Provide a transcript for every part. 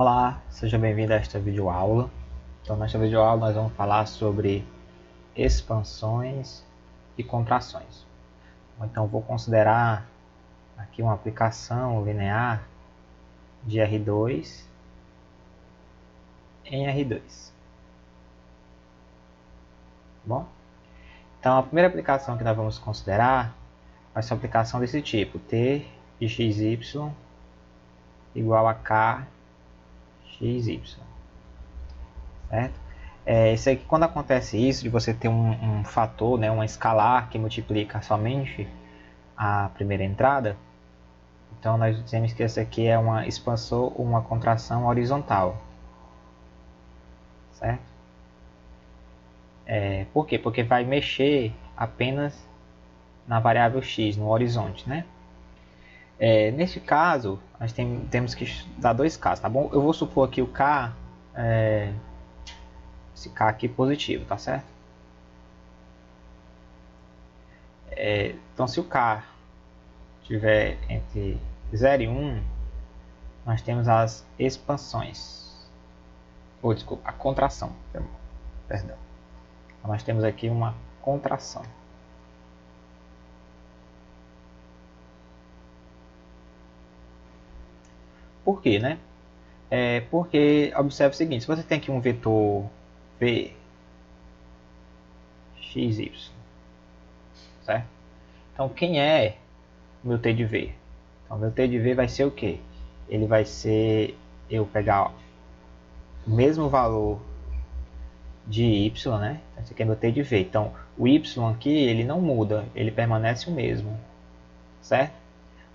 Olá, seja bem-vindo a esta videoaula. Então, nesta videoaula nós vamos falar sobre expansões e contrações. Então, vou considerar aqui uma aplicação linear de R2 em R2. Bom, então a primeira aplicação que nós vamos considerar vai ser uma aplicação desse tipo: T de xy igual a K xy, certo? Isso aqui, quando acontece isso, de você ter um fator, né, uma escalar que multiplica somente a primeira entrada, então nós dizemos que essa aqui é uma expansão ou uma contração horizontal, certo? Por quê? Porque vai mexer apenas na variável x, no horizonte, né? Neste caso, nós temos que dar dois casos, tá bom? Eu vou supor aqui o k, esse k aqui positivo, tá certo? Então, se o k tiver entre 0 e 1, nós temos as expansões, ou desculpa, a contração, perdão. Então, nós temos aqui uma contração. Por quê, né? Porque, observe o seguinte, se você tem aqui um vetor v, x, y, certo? Então, quem é o meu t de v? Então, meu t de v vai ser o quê? Ele vai ser, eu pegar o mesmo valor de y, né? Então, esse aqui é meu t de v. Então, o y aqui, ele não muda, ele permanece o mesmo, certo?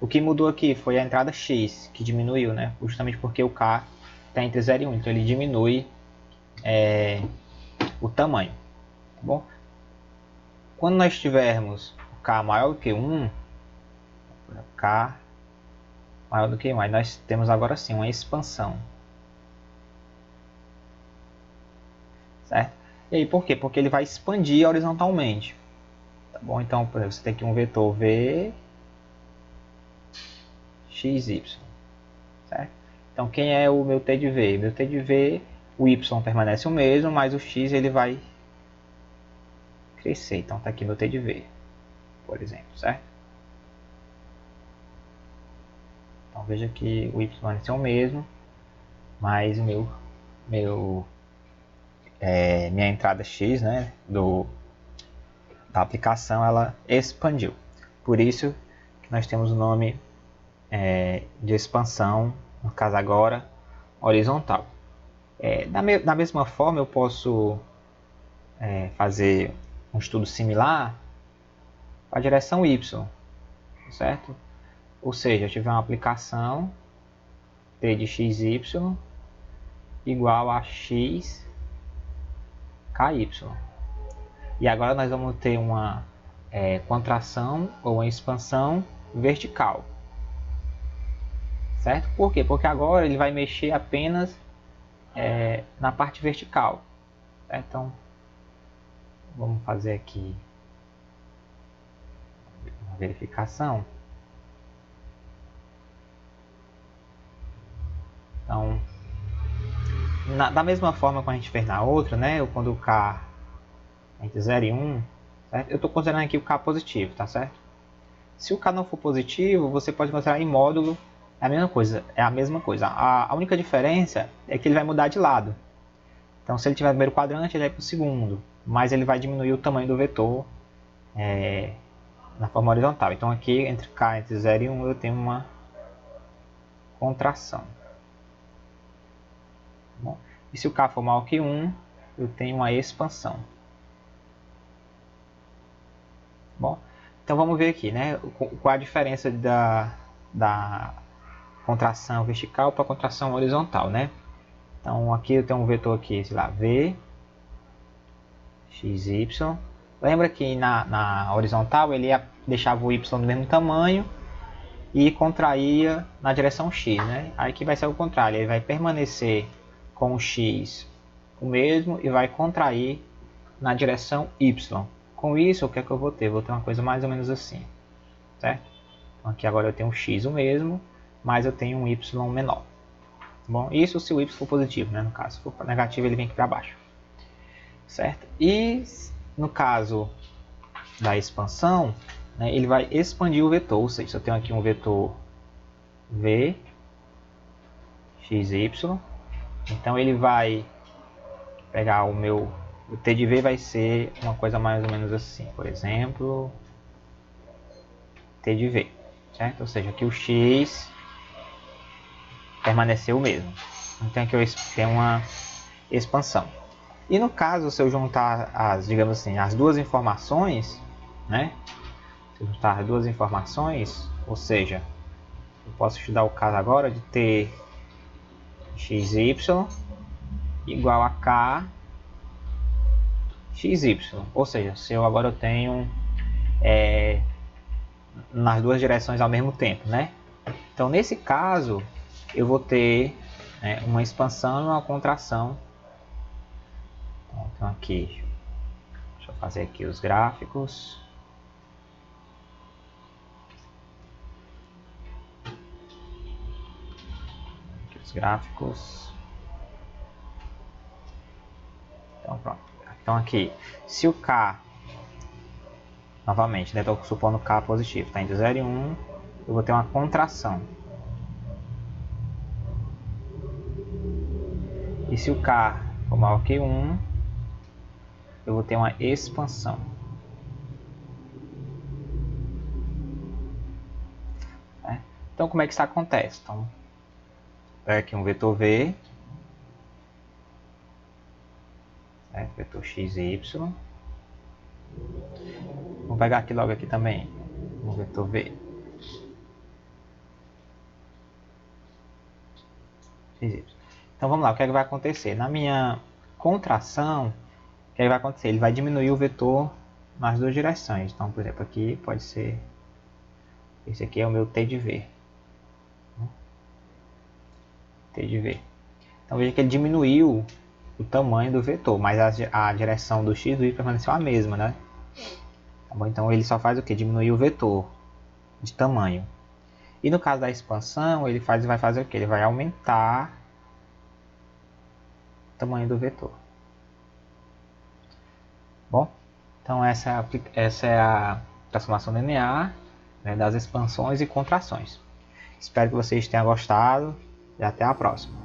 O que mudou aqui foi a entrada x, que diminuiu, né? Justamente porque o k está entre 0 e 1, então ele diminui o tamanho, tá bom? Quando nós tivermos o k maior do que 1, k maior do que 1, aí nós temos agora sim uma expansão, certo? E aí por quê? Porque ele vai expandir horizontalmente, tá bom? Então, por exemplo, você tem aqui um vetor v, x, y, certo? Então, quem é o meu t de v? Meu t de v, o y permanece o mesmo, mas o x ele vai crescer. Então, está aqui meu t de v, por exemplo, certo? Então, veja que o y permaneceu o mesmo, mas minha entrada x, né, da aplicação, ela expandiu. Por isso que nós temos o nome de expansão, no caso agora, horizontal. Da mesma forma, eu posso fazer um estudo similar para a direção y, certo? Ou seja, eu tiver uma aplicação t de xy igual a x ky. E agora nós vamos ter uma contração ou uma expansão vertical, certo? Por quê? Porque agora ele vai mexer apenas na parte vertical, certo? Então, vamos fazer aqui uma verificação. Então, da mesma forma que a gente fez na outra, né? Quando o k é entre 0 e 1, certo? Eu estou considerando aqui o k positivo, tá certo? Se o k não for positivo, você pode considerar em módulo a mesma coisa. A única diferença é que ele vai mudar de lado. Então, se ele tiver no primeiro quadrante, ele vai para o segundo, mas ele vai diminuir o tamanho do vetor na forma horizontal. Então, aqui entre k entre 0 e 1 eu tenho uma contração. Bom, e se o k for maior que 1, eu tenho uma expansão. Bom, então vamos ver aqui, né? Qual a diferença da contração vertical para a contração horizontal, né? Então aqui eu tenho um vetor aqui, sei lá, v, x, y. Lembra que na horizontal ele deixava o y do mesmo tamanho e contraía na direção x, né? Aí aqui vai ser o contrário, ele vai permanecer com o x o mesmo e vai contrair na direção y. Com isso, o que é que eu vou ter? Vou ter uma coisa mais ou menos assim, certo? Então aqui agora eu tenho um x o mesmo, mas eu tenho um y menor. Bom, isso se o y for positivo, né? No caso, se for negativo, ele vem aqui para baixo. Certo? E no caso da expansão, né, ele vai expandir o vetor, ou seja, se eu tenho aqui um vetor v, x, y, então ele vai pegar o t de v vai ser uma coisa mais ou menos assim, por exemplo, t de v, certo? Ou seja, aqui o x permaneceu o mesmo. Então aqui eu tenho uma expansão. E no caso, se eu juntar digamos assim, as duas informações, né? Se eu juntar as duas informações, ou seja, eu posso estudar o caso agora de ter xy igual a k xy, ou seja, se eu agora tenho nas duas direções ao mesmo tempo, né? Então nesse caso eu vou ter uma expansão e uma contração. Então aqui, deixa eu fazer aqui os gráficos. Aqui os gráficos. Então pronto. Então aqui, se o K, novamente, estou supondo K positivo, está entre 0 e 1, eu vou ter uma contração. E se o K for maior que 1, eu vou ter uma expansão. Então como é que isso acontece? Então, pega aqui um vetor V, vetor x e y. Vou pegar aqui logo aqui também um vetor V. Então vamos lá, o que é que vai acontecer? Na minha contração, o que é que vai acontecer? Ele vai diminuir o vetor nas duas direções. Então, por exemplo, aqui pode ser... Esse aqui é o meu t de v. T de v. Então veja que ele diminuiu o tamanho do vetor, mas a direção do x e do y permaneceu a mesma, né? Tá bom? Então ele só faz o que? Diminuir o vetor de tamanho. E no caso da expansão, ele vai fazer o que? Ele vai aumentar o tamanho do vetor. Bom, então essa é a transformação linear, né, das expansões e contrações. Espero que vocês tenham gostado e até a próxima.